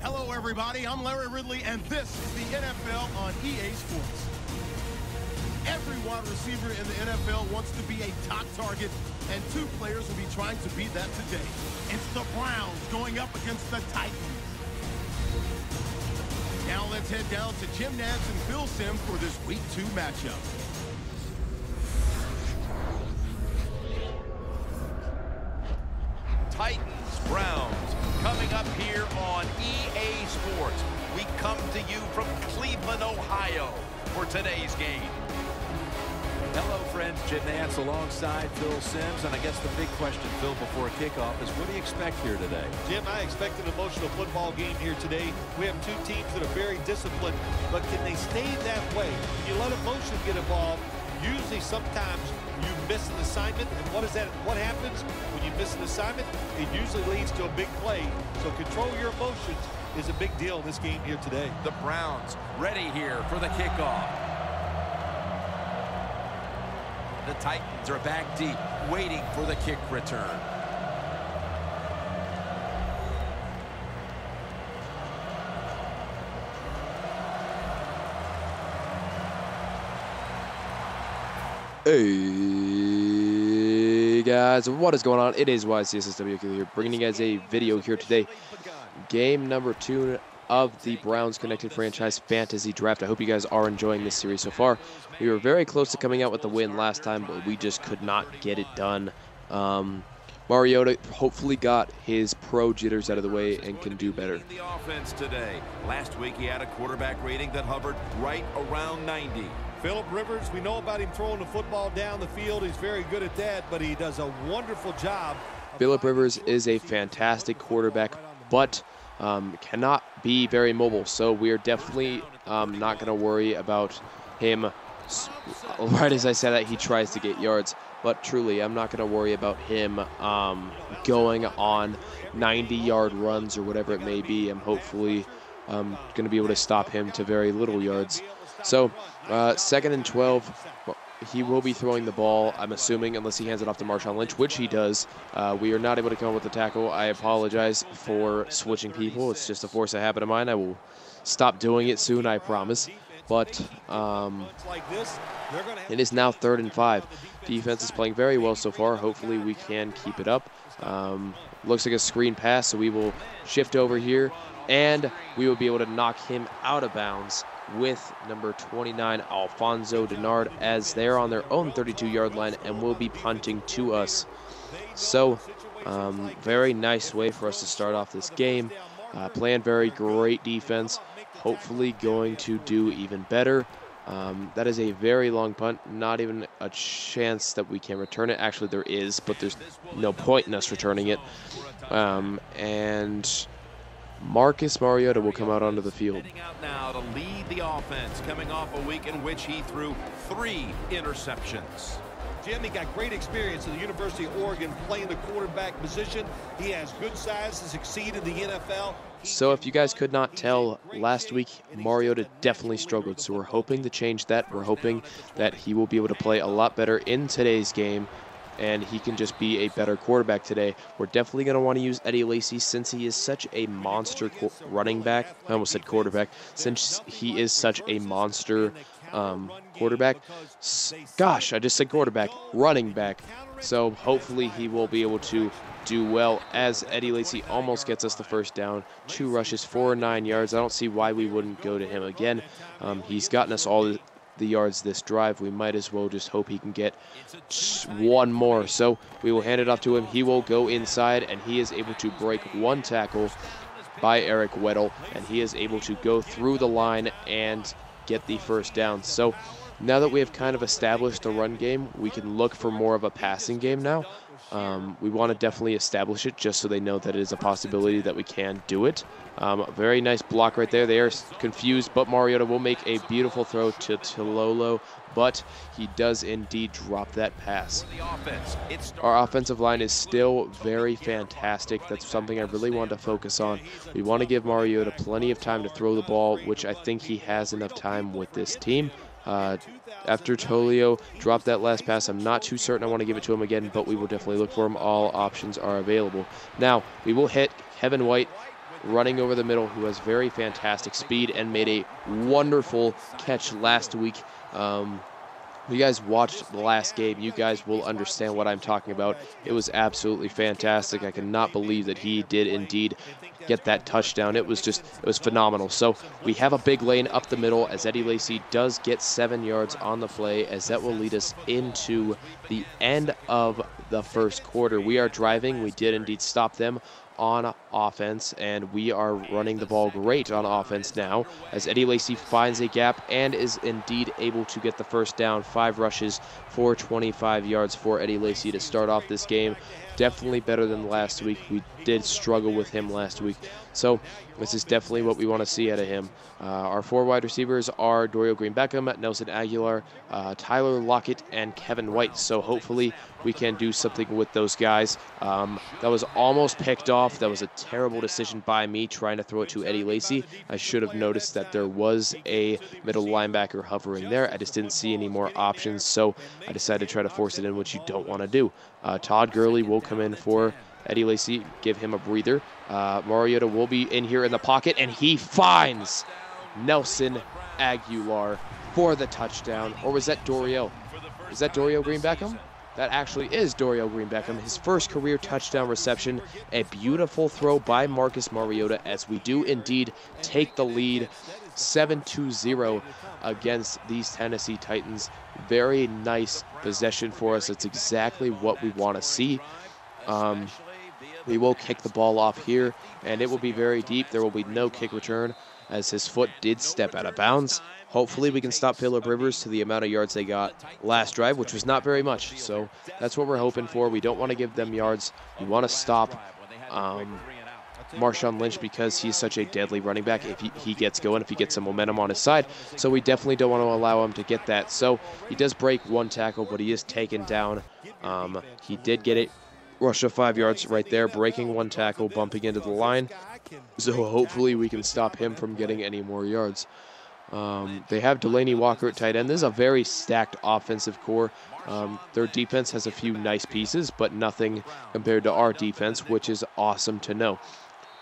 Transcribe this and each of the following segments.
Hello, everybody. I'm Larry Ridley, and this is the NFL on EA Sports. Every wide receiver in the NFL wants to be a top target, and two players will be trying to be that today. It's the Browns going up against the Titans. Now let's head down to Jim Nantz and Phil Simms for this Week 2 matchup. Titans, Browns, coming up here on EA Sports. We come to you from Cleveland, Ohio for today's game. Hello, friends. Jim Nantz alongside Phil Simms. And I guess the big question, Phil, before kickoff is what do you expect here today? Jim, I expect an emotional football game here today. We have two teams that are very disciplined, but can they stay that way? When you let emotion get involved, usually sometimes you miss an assignment. And what happens when you miss an assignment? It usually leads to a big play. So control your emotions is a big deal in this game here today. The Browns ready here for the kickoff. The Titans are back deep, waiting for the kick return. Hey guys, what is going on? It is YCSSW here, bringing you guys a video here today. Game number 2 of the Browns Connected Franchise Fantasy Draft. I hope you guys are enjoying this series so far. We were very close to coming out with the win last time, but we just could not get it done. Mariota hopefully got his pro jitters out of the way and can do better. The offense today. Last week he had a quarterback rating that hovered right around 90. Philip Rivers, we know about him throwing the football down the field. He's very good at that, but he does a wonderful job. Philip Rivers is a fantastic quarterback, but cannot be very mobile, so we are definitely not going to worry about him. Right as I said that, he tries to get yards, but truly I'm not going to worry about him going on 90-yard runs or whatever it may be. I'm hopefully going to be able to stop him to very little yards. So 2nd and 12, he will be throwing the ball, I'm assuming, unless he hands it off to Marshawn Lynch, which he does. We are not able to come up with the tackle. I apologize for switching people. It's just a force of habit of mine. I will stop doing it soon, I promise. But it is now 3rd and 5. Defense is playing very well so far. Hopefully we can keep it up. Looks like a screen pass, so we will shift over here, and we will be able to knock him out of bounds with number 29, Alfonso Denard, as they're on their own 32-yard line and will be punting to us. So, very nice way for us to start off this game. Playing very great defense. Hopefully going to do even better. That is a very long punt. Not even a chance that we can return it. Actually, there is, but there's no point in us returning it. And Marcus Mariota will come out onto the field. Out now to lead the offense, coming off a week in which he threw 3 interceptions. Jim, he got great experience at the University of Oregon playing the quarterback position. He has good size to succeed in the NFL. So if you guys could not tell, last week Mariota definitely struggled. So we're hoping to change that. We're hoping that he will be able to play a lot better in today's game, and he can just be a better quarterback today. We're definitely going to want to use Eddie Lacy since he is such a monster running back. I almost said quarterback. Since he is such a monster quarterback. Gosh, I just said quarterback. Running back. So hopefully he will be able to do well, as Eddie Lacy almost gets us the first down. 2 rushes, 4 or 9 yards. I don't see why we wouldn't go to him again. He's gotten us all the yards this drive. We might as well just hope he can get 1 more. So we will hand it off to him. He will go inside, and he is able to break 1 tackle by Eric Weddle, and he is able to go through the line and get the first down. So now that we have kind of established a run game, we can look for more of a passing game now. We want to definitely establish it just so they know that it is a possibility that we can do it. Very nice block right there. They are confused, but Mariota will make a beautiful throw to Tololo, but he does indeed drop that pass. Our offensive line is still very fantastic. That's something I really want to focus on. We want to give Mariota plenty of time to throw the ball, which I think he has enough time with this team. After Tolio dropped that last pass, I'm not too certain I want to give it to him again, but we will definitely look for him. All options are available. Now, we will hit Kevin White running over the middle, who has very fantastic speed and made a wonderful catch last week. If you guys watched the last game, you guys will understand what I'm talking about. It was absolutely fantastic. I cannot believe that he did indeed get that touchdown. It was phenomenal. So we have a big lane up the middle as Eddie Lacy does get 7 yards on the play, as that will lead us into the end of the first quarter. We are driving. We did indeed stop them on offense, and we are running the ball great on offense now as Eddie Lacy finds a gap and is indeed able to get the first down. 5 rushes for 25 yards for Eddie Lacy to start off this game. Definitely better than last week. We did struggle with him last week, so this is definitely what we want to see out of him. Our 4 wide receivers are Dorial Green-Beckham, Nelson Aguilar, Tyler Lockett, and Kevin White. So hopefully we can do something with those guys. That was almost picked off. That was a terrible decision by me trying to throw it to Eddie Lacy. I should have noticed that there was a middle linebacker hovering there. I just didn't see any more options, so I decided to try to force it in, which you don't want to do. Todd Gurley will come in for Eddie Lacy, give him a breather. Mariota will be in here in the pocket, and he finds Nelson Aguilar for the touchdown. Or was that Dorial? Is that Dorial Green-Beckham? That actually is Dorial Green-Beckham. His first career touchdown reception. A beautiful throw by Marcus Mariota as we do indeed take the lead 7-0 against these Tennessee Titans. Very nice possession for us. It's exactly what we want to see. We will kick the ball off here, and it will be very deep. There will be no kick return as his foot did step out of bounds. Hopefully we can stop Phillip Rivers to the amount of yards they got last drive, which was not very much. So that's what we're hoping for. We don't want to give them yards. We want to stop Marshawn Lynch because he's such a deadly running back if he gets going, if he gets some momentum on his side. So we definitely don't want to allow him to get that. So he does break 1 tackle, but he is taken down. He did get it. Rush of 5 yards right there, breaking 1 tackle, bumping into the line. So hopefully we can stop him from getting any more yards. They have Delaney Walker at tight end. This is a very stacked offensive core. Their defense has a few nice pieces, but nothing compared to our defense, which is awesome to know.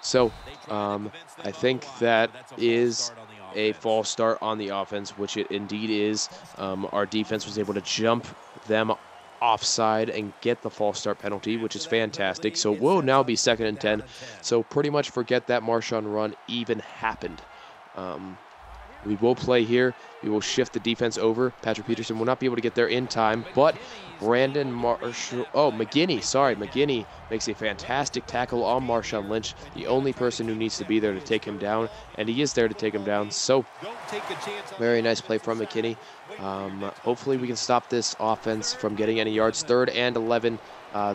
So I think that is a false start on the offense, which it indeed is. Our defense was able to jump them offside and get the false start penalty, which is fantastic. So it will now be 2nd and 10. So pretty much forget that Marshawn run even happened. We will play here. We will shift the defense over. Patrick Peterson will not be able to get there in time, but McGinney makes a fantastic tackle on Marshawn Lynch, the only person who needs to be there to take him down, and he is there to take him down. So very nice play from McKinney. Hopefully we can stop this offense from getting any yards. 3rd and 11.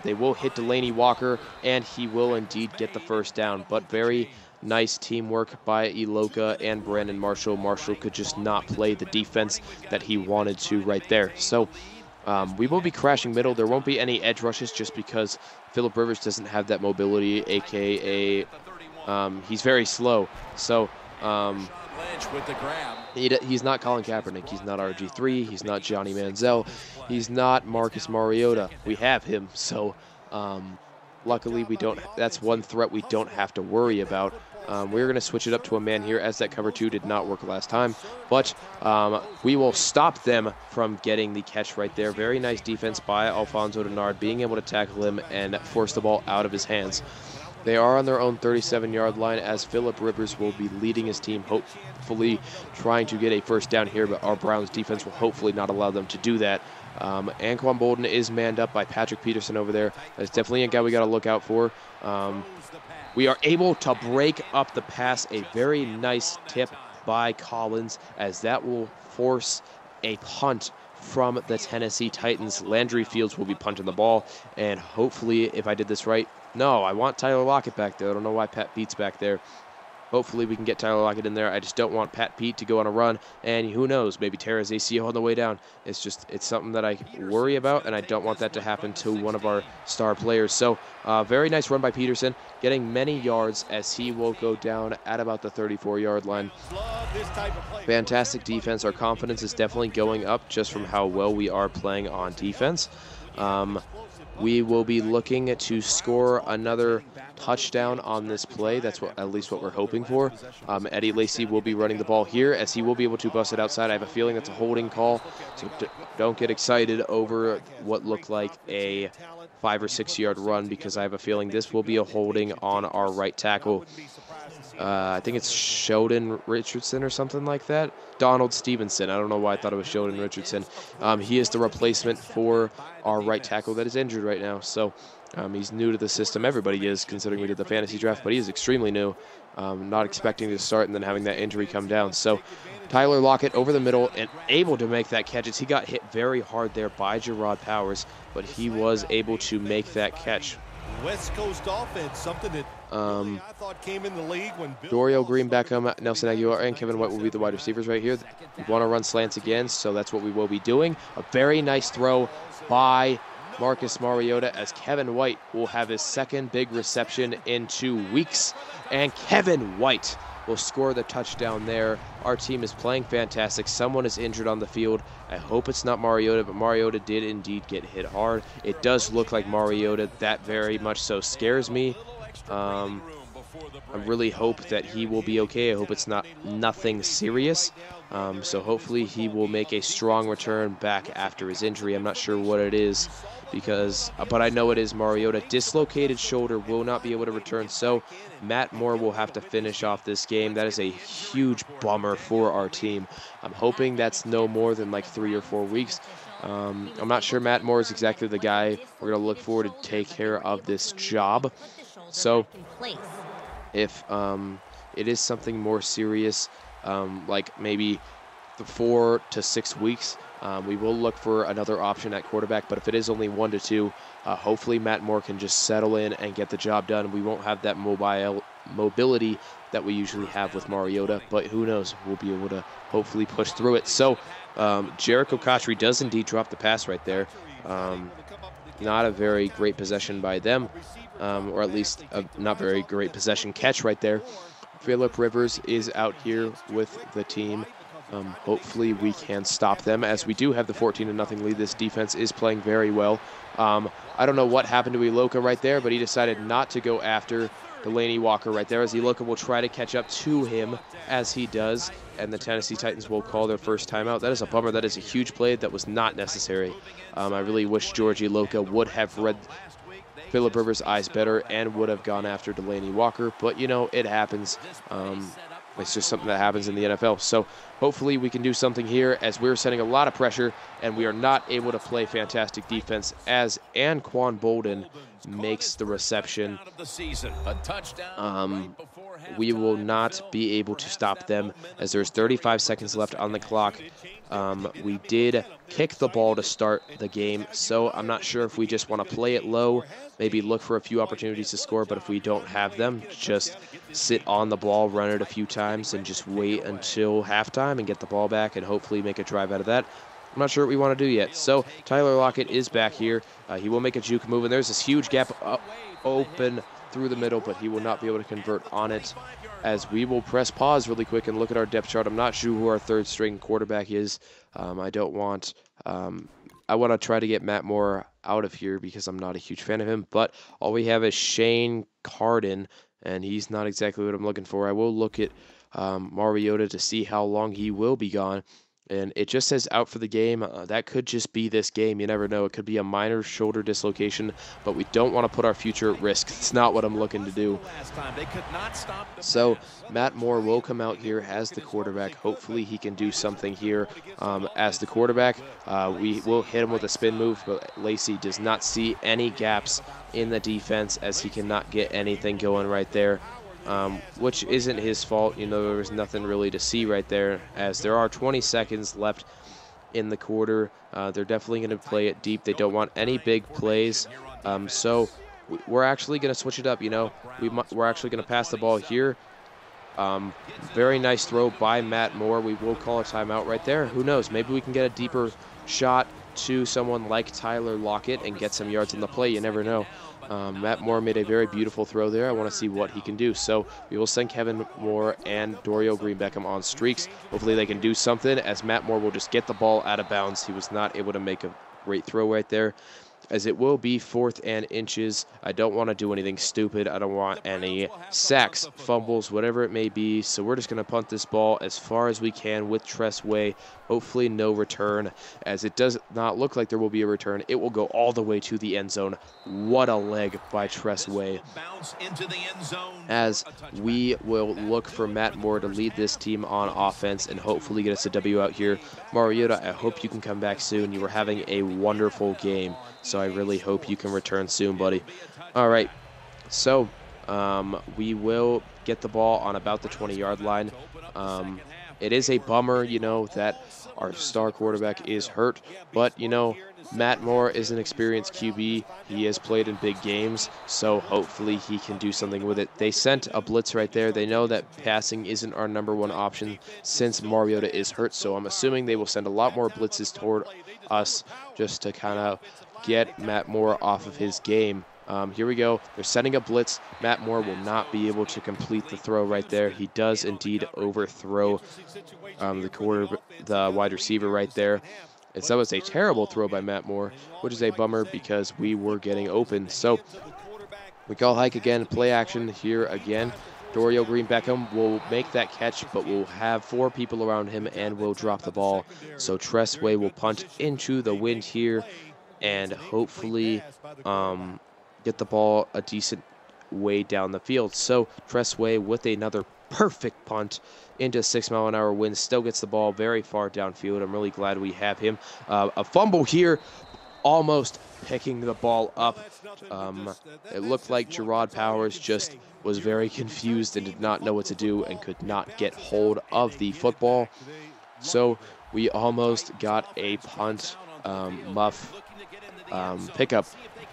They will hit Delaney Walker, and he will indeed get the first down, but very nice teamwork by Iloka and Brandon Marshall. Marshall could just not play the defense that he wanted to right there. So we will be crashing middle. There won't be any edge rushes just because Phillip Rivers doesn't have that mobility, a.k.a. He's very slow. So Lynch with the grab. He's not Colin Kaepernick. He's not RG3. He's not Johnny Manziel. He's not Marcus Mariota. We have him. So luckily, we don't. That's one threat we don't have to worry about. We're going to switch it up to a man here as that cover 2 did not work last time. But we will stop them from getting the catch right there. Very nice defense by Alfonso Denard, being able to tackle him and force the ball out of his hands. They are on their own 37-yard line as Phillip Rivers will be leading his team, hopefully trying to get a first down here, but our Browns defense will hopefully not allow them to do that. Anquan Bolden is manned up by Patrick Peterson over there. That's definitely a guy we got to look out for. We are able to break up the pass. A very nice tip by Collins as that will force a punt from the Tennessee Titans. Landry Fields will be punting the ball, and hopefully, if I did this right, no, I want Tyler Lockett back there. I don't know why Pat Pete's back there. Hopefully we can get Tyler Lockett in there. I just don't want Pat Pete to go on a run, and who knows, maybe tear his ACL on the way down. It's something that I worry about, and I don't want that to happen to one of our star players. So very nice run by Peterson, getting many yards as he will go down at about the 34-yard line. Fantastic defense. Our confidence is definitely going up just from how well we are playing on defense. we will be looking to score another touchdown on this play. That's at least what we're hoping for. Eddie Lacy will be running the ball here, as he will be able to bust it outside. I have a feeling that's a holding call, so don't get excited over what looked like a 5 or 6 yard run, because I have a feeling this will be a holding on our right tackle. I think it's Sheldon Richardson or something like that. Donald Stevenson. I don't know why I thought it was Sheldon Richardson. He is the replacement for our right tackle that is injured right now. So he's new to the system. Everybody is, considering we did the fantasy draft, but he is extremely new. Not expecting to start and then having that injury come down. So Tyler Lockett over the middle and able to make that catch. He got hit very hard there by Gerard Powers, but he was able to make that catch. West Coast offense, something that I thought came in the league when Dorial Green, Beckham, Nelson Aguilar, and Kevin White will be the wide receivers right here. We want to run slants again, so that's what we will be doing. A very nice throw by Marcus Mariota, as Kevin White will have his second big reception in 2 weeks. And Kevin White will score the touchdown there. Our team is playing fantastic. Someone is injured on the field. I hope it's not Mariota, but Mariota did indeed get hit hard. It does look like Mariota. That very much so scares me. I really hope that he will be okay. I hope it's nothing serious. So hopefully he will make a strong return back after his injury. I'm not sure what it is, but I know it is Mariota. Dislocated shoulder, will not be able to return. So Matt Moore will have to finish off this game. That is a huge bummer for our team. I'm hoping that's no more than like 3 or 4 weeks. I'm not sure Matt Moore is exactly the guy we're going to look for to take care of this job. So if it is something more serious, like maybe 4 to 6 weeks, we will look for another option at quarterback. But if it is only 1 to 2, hopefully Matt Moore can just settle in and get the job done. We won't have that mobility that we usually have with Mariota, but who knows? We'll be able to hopefully push through it. So Jericho Cotchery does indeed drop the pass right there. Not a very great possession by them, or at least a not very great possession catch right there. Phillip Rivers is out here with the team. Hopefully we can stop them, as we do have the 14-0 lead. This defense is playing very well. I don't know what happened to Iloka right there, but he decided not to go after Delaney Walker right there, as Iloka will try to catch up to him as he does, and the Tennessee Titans will call their first timeout. That is a bummer. That is a huge play that was not necessary. I really wish George Iloka would have read Phillip Rivers' eyes better and would have gone after Delaney Walker, but you know, it happens. It's just something that happens in the NFL. So hopefully we can do something here, as we're setting a lot of pressure and we are not able to play fantastic defense, as Anquan Bolden makes the reception. We will not be able to stop them, as there's 35 seconds left on the clock. We did kick the ball to start the game, so I'm not sure if we just want to play it low, maybe look for a few opportunities to score, but if we don't have them, just sit on the ball, run it a few times, and just wait until halftime and get the ball back and hopefully make a drive out of that. I'm not sure what we want to do yet. So Tyler Lockett is back here. He will make a juke move, and there's this huge gap open through the middle, but he will not be able to convert on it, as we will press pause really quick and look at our depth chart. I'm not sure who our third string quarterback is. I want to try to get Matt Moore out of here because I'm not a huge fan of him, but all we have is Shane Carden, and he's not exactly what I'm looking for. I will look at Mariota to see how long he will be gone, and it just says out for the game. That could just be this game. You never know. It could be a minor shoulder dislocation, but we don't want to put our future at risk. It's not what I'm looking to do. So Matt Moore will come out here as the quarterback. Hopefully he can do something here as the quarterback. We will hit him with a spin move, but Lacy does not see any gaps in the defense, as he cannot get anything going right there. Which isn't his fault. You know, there was nothing really to see right there, as there are 20 seconds left in the quarter. They're definitely going to play it deep. They don't want any big plays. So we're actually going to switch it up, you know. We're actually going to pass the ball here. Very nice throw by Matt Moore. We will call a timeout right there. Who knows? Maybe we can get a deeper shot to someone like Tyler Lockett and get some yards in the play. You never know. Matt Moore made a very beautiful throw there. I want to see what he can do. So we will send Kevin Moore and Dorial Green Beckham on streaks. Hopefully they can do something, as Matt Moore will just get the ball out of bounds. He was not able to make a great throw right there. as it will be 4th and inches. I don't want to do anything stupid. I don't want any sacks, fumbles, whatever it may be. So we're just going to punt this ball as far as we can with Tress Way. Hopefully no return, as it does not look like there will be a return. It will go all the way to the end zone. What a leg by Tress Way. As we will look for Matt Moore to lead this team on offense and hopefully get us a W out here. Mariota, I hope you can come back soon. You were having a wonderful game, so I really hope you can return soon, buddy. All right, so we will get the ball on about the 20-yard line. It is a bummer, you know, that our star quarterback is hurt, but, you know, Matt Moore is an experienced QB. He has played in big games, so hopefully he can do something with it. They sent a blitz right there. They know that passing isn't our #1 option since Mariota is hurt, so I'm assuming they will send a lot more blitzes toward us just to kind of get Matt Moore off of his game. Here we go. They're setting a blitz. Matt Moore will not be able to complete the throw right there. He does indeed overthrow the wide receiver right there. And so that was a terrible throw by Matt Moore, which is a bummer because we were getting open. So we call hike again, play action here again. Dorial Green-Beckham will make that catch, but we'll have 4 people around him and will drop the ball. So Tress Way will punt into the wind here and hopefully get the ball a decent way down the field. So Tress Way with another perfect punt into 6-mile-an-hour wind, still gets the ball very far downfield. I'm really glad we have him. A fumble here, almost picking the ball up. It looked like Gerard Powers just was very confused and did not know what to do and could not get hold of the football. So we almost got a punt muff pickup.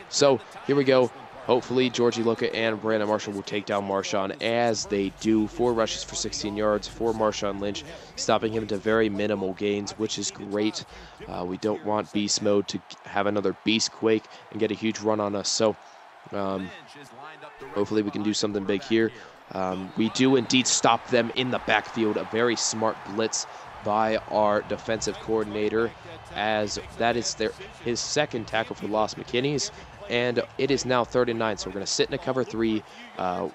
So here we go. Hopefully, Georgie Luka and Brandon Marshall will take down Marshawn as they do. 4 rushes for 16 yards for Marshawn Lynch, stopping him to very minimal gains, which is great. We don't want Beast Mode to have another Beast Quake and get a huge run on us. So hopefully we can do something big here. We do indeed stop them in the backfield. A very smart blitz by our defensive coordinator, as that is his second tackle for loss, McKinney's. And it is now 3rd and 9, so we're going to sit in a cover 3.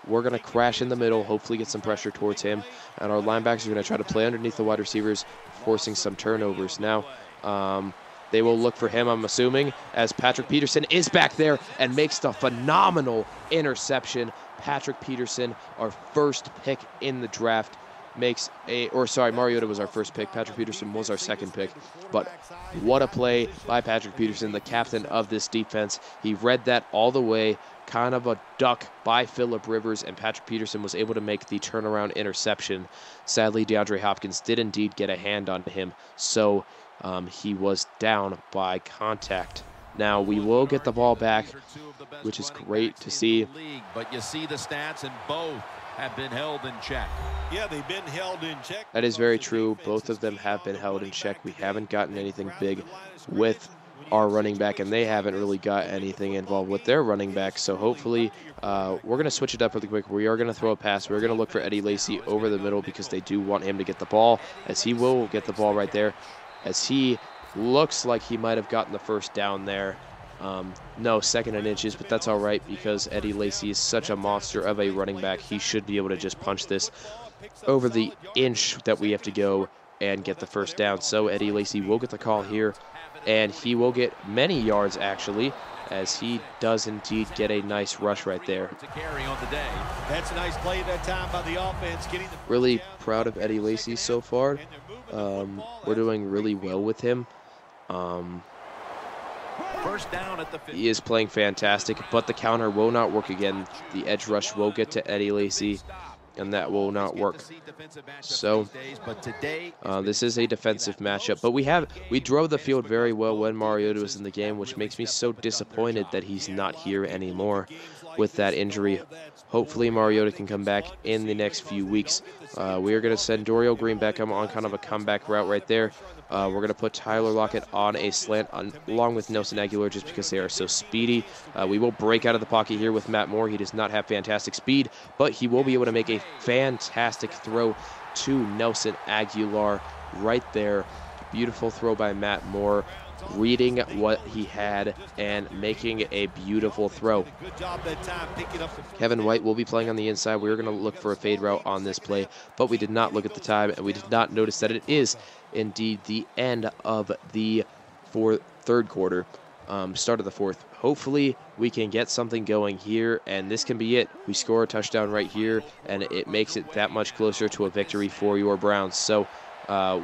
We're going to crash in the middle, hopefully get some pressure towards him. And our linebackers are going to try to play underneath the wide receivers, forcing some turnovers. Now, they will look for him, I'm assuming, as Patrick Peterson is back there and makes the phenomenal interception. Patrick Peterson, our first pick in the draft, makes Mariota was our first pick. Patrick Peterson was our second pick. But what a play by Patrick Peterson, the captain of this defense. He read that all the way, kind of a duck by Phillip Rivers, and Patrick Peterson was able to make the turnaround interception. Sadly, DeAndre Hopkins did indeed get a hand on him, so he was down by contact. Now we will get the ball back, which is great to see. But you see the stats, and both have been held in check. Yeah, they've been held in check. That is very true. Both of them have been held in check. We haven't gotten anything big with our running back, and they haven't really got anything involved with their running back. So hopefully we're going to switch it up really quick. We are going to throw a pass. We're going to look for Eddie Lacy over the middle because they do want him to get the ball, as he will get the ball right there, as he looks like he might have gotten the first down there. No, 2nd and inches, but that's all right because Eddie Lacy is such a monster of a running back. He should be able to just punch this over the inch that we have to go and get the first down. So Eddie Lacy will get the call here, and he will get many yards, actually, as he does indeed get a nice rush right there. That's a nice play that time by the offense. Really proud of Eddie Lacy so far. We're doing really well with him. First down at the he is playing fantastic, but the counter will not work again. The edge rush will get to Eddie Lacy, and that will not work. So this is a defensive matchup, but we drove the field very well when Mariota was in the game, which makes me so disappointed that he's not here anymore with that injury. Hopefully Mariota can come back in the next few weeks. We are going to send Dorial Green-Beckham on kind of a comeback route right there. We're going to put Tyler Lockett on a slant along with Nelson Aguilar just because they are so speedy. We will break out of the pocket here with Matt Moore. He does not have fantastic speed, but he will be able to make a fantastic throw to Nelson Aguilar right there. Beautiful throw by Matt Moore. reading what he had and making a beautiful throw. Kevin White will be playing on the inside. We were going to look for a fade route on this play, but we did not look at the time, and we did not notice that it is indeed the end of the third quarter, start of the fourth. Hopefully we can get something going here, and this can be it. We score a touchdown right here, and it makes it that much closer to a victory for your Browns. So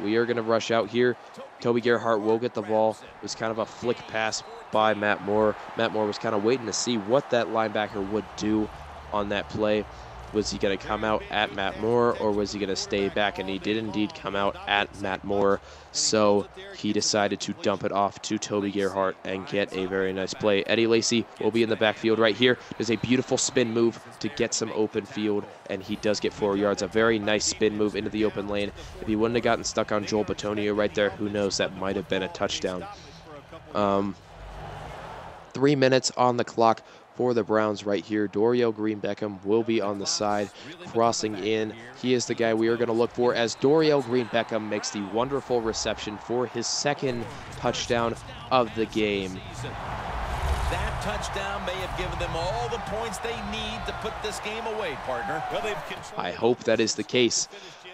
we are going to rush out here. Toby Gerhart will get the ball. It was kind of a flick pass by Matt Moore. Matt Moore was kind of waiting to see what that linebacker would do on that play. Was he going to come out at Matt Moore, or was he going to stay back? And he did indeed come out at Matt Moore. So he decided to dump it off to Toby Gerhart and get a very nice play. Eddie Lacy will be in the backfield right here. There's a beautiful spin move to get some open field, and he does get 4 yards. A very nice spin move into the open lane. If he wouldn't have gotten stuck on Joel Batonio right there, who knows, that might have been a touchdown. 3 minutes on the clock for the Browns right here. Dorial Green-Beckham will be on the side, crossing in. He is the guy we are going to look for as Dorial Green-Beckham makes the wonderful reception for his second touchdown of the game. That touchdown may have given them all the points they need to put this game away, partner. I hope that is the case.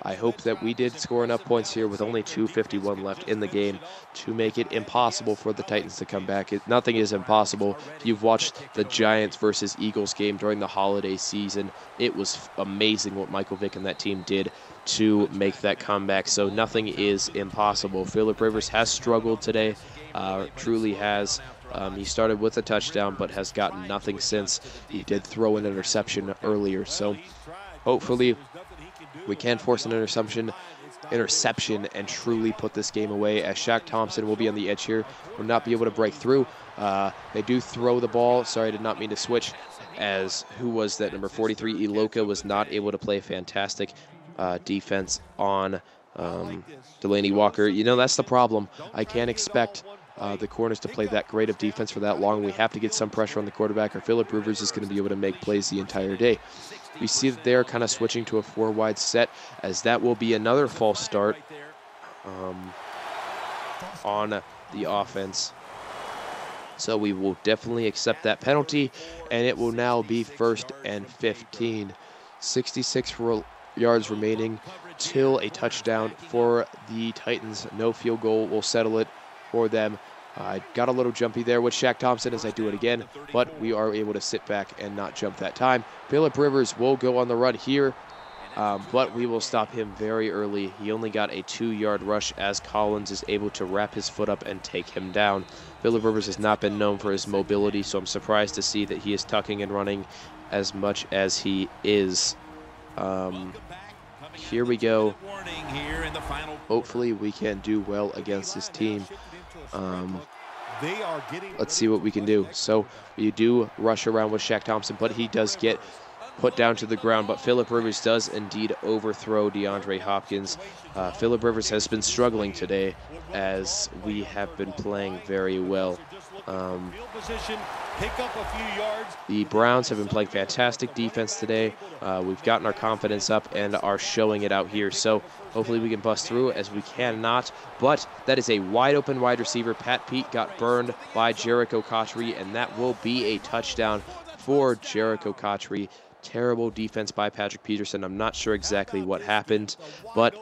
I hope that we did score enough points here with only 2:51 left in the game to make it impossible for the Titans to come back. Nothing is impossible. If you've watched the Giants versus Eagles game during the holiday season, it was amazing what Michael Vick and that team did to make that comeback. So nothing is impossible. Phillip Rivers has struggled today, truly has. He started with a touchdown, but has gotten nothing since. He did throw an interception earlier, so hopefully we can force an interception and truly put this game away, as Shaq Thompson will be on the edge here. Will not be able to break through. They do throw the ball. Sorry, I did not mean to switch. As who was that? Number 43, Iloka, was not able to play fantastic defense on Delaney Walker. You know, that's the problem. I can't expect the corners to play that great of defense for that long. We have to get some pressure on the quarterback, or Phillip Rivers is going to be able to make plays the entire day. We see that they're kind of switching to a 4-wide set, as that will be another false start on the offense. So we will definitely accept that penalty, and it will now be 1st and 15. 66 yards remaining till a touchdown for the Titans. No field goal will settle it for them. I got a little jumpy there with Shaq Thompson as I do it again, but we are able to sit back and not jump that time. Phillip Rivers will go on the run here, but we will stop him very early. He only got a 2-yard rush as Collins is able to wrap his foot up and take him down. Phillip Rivers has not been known for his mobility, so I'm surprised to see that he is tucking and running as much as he is. Here we go. Hopefully we can do well against this team. Let's see what we can do. So we do rush around with Shaq Thompson, but he does get put down to the ground. But Phillip Rivers does indeed overthrow DeAndre Hopkins. Phillip Rivers has been struggling today, as we have been playing very well. The Browns have been playing fantastic defense today. We've gotten our confidence up and are showing it out here. So hopefully we can bust through, as we cannot. But that is a wide open wide receiver. Pat Pete got burned by Jericho Cotchery, and that will be a touchdown for Jericho Cotchery. Terrible defense by Patrick Peterson. I'm not sure exactly what happened, but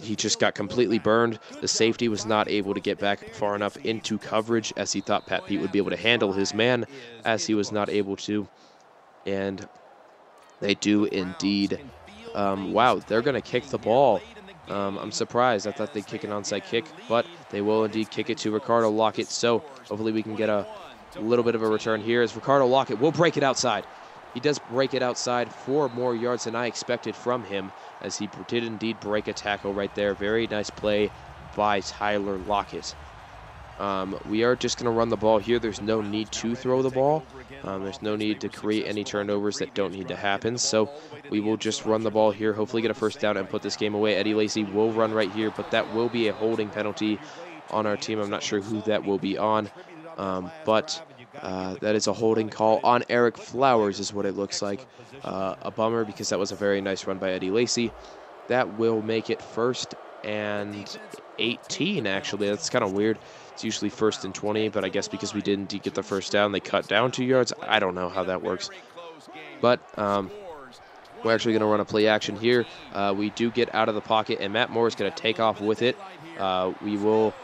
he just got completely burned. The safety was not able to get back far enough into coverage, as he thought Pat Pete would be able to handle his man, as he was not able to. And they do indeed. Wow, they're going to kick the ball. I'm surprised. I thought they'd kick an onside kick, but they will indeed kick it to Ricardo Lockett. So hopefully we can get a little bit of a return here, as Ricardo Lockett will break it outside. He does break it outside 4 more yards than I expected from him, as he did indeed break a tackle right there. Very nice play by Tyler Lockett. We are just going to run the ball here. There's no need to throw the ball. There's no need to create any turnovers that don't need to happen. So we will just run the ball here, hopefully get a first down and put this game away. Eddie Lacy will run right here, but that will be a holding penalty on our team. I'm not sure who that will be on, but that is a holding call on Eric Flowers is what it looks like. A bummer, because that was a very nice run by Eddie Lacy. That will make it 1st and 18, actually. That's kind of weird. It's usually 1st and 20, but I guess because we didn't get the first down, they cut down 2 yards. I don't know how that works. But we're actually going to run a play action here. We do get out of the pocket, and Matt Moore is going to take off with it. We will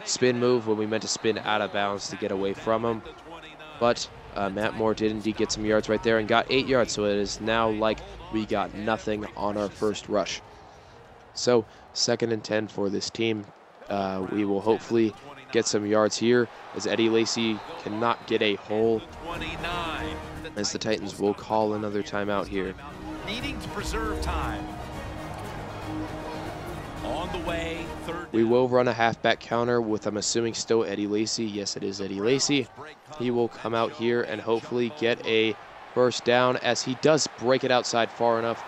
spin move when we meant to spin out of bounds to get away from him. But Matt Moore did indeed get some yards right there and got 8 yards, so it is now like we got nothing on our first rush. So 2nd and 10 for this team. We will hopefully get some yards here as Eddie Lacy cannot get a hole, as the Titans will call another timeout here. Needing to preserve time. On the way, 3rd. We will run a halfback counter with, I'm assuming, still Eddie Lacy. Yes, it is Eddie Lacy. He will come out here and hopefully get a first down, as he does break it outside far enough,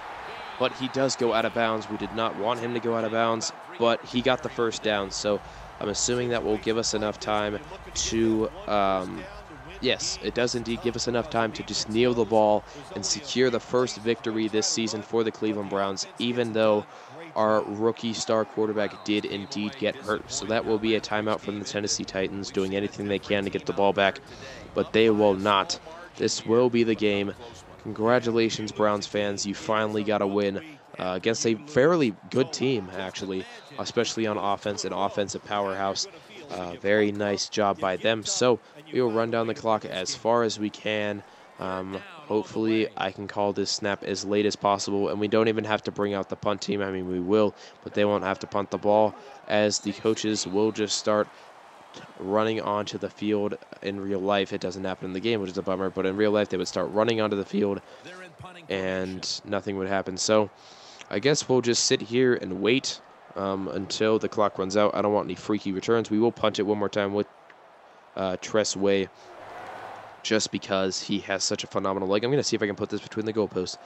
but he does go out of bounds. We did not want him to go out of bounds, but he got the first down, so I'm assuming that will give us enough time to, yes, it does indeed give us enough time to just kneel the ball and secure the first victory this season for the Cleveland Browns, even though our rookie star quarterback did indeed get hurt. So that will be a timeout from the Tennessee Titans, doing anything they can to get the ball back, but they will not. This will be the game. Congratulations, Browns fans. You finally got a win against a fairly good team, actually, especially on offense, an offensive powerhouse. Very nice job by them. So we will run down the clock as far as we can. Hopefully I can call this snap as late as possible, and we don't even have to bring out the punt team. I mean, we will, but they won't have to punt the ball, as the coaches will just start running onto the field. In real life, it doesn't happen in the game, which is a bummer, but in real life they would start running onto the field and nothing would happen. So I guess we'll just sit here and wait until the clock runs out. I don't want any freaky returns. We will punt it one more time with Tress Way, just because he has such a phenomenal leg. I'm going to see if I can put this between the goalposts.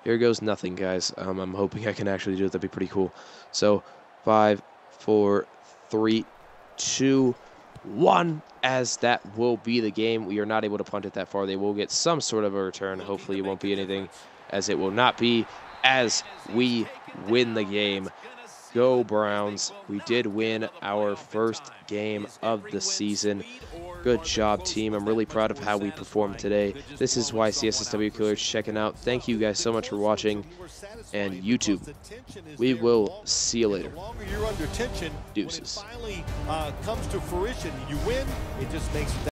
Here goes nothing, guys. I'm hoping I can actually do it. That'd be pretty cool. So 5, 4, 3, 2, 1, as that will be the game. We are not able to punt it that far. They will get some sort of a return. Hopefully it won't be anything, as it will not be, as we win the game. Go Browns. We did win our first game of the season. Good job, team. I'm really proud of how we performed today. This is why CSSW Killers checking out. Thank you guys so much for watching. And YouTube, we will see you later. The longer you're under tension, Deuces. when it finally comes to fruition, you win, it just makes it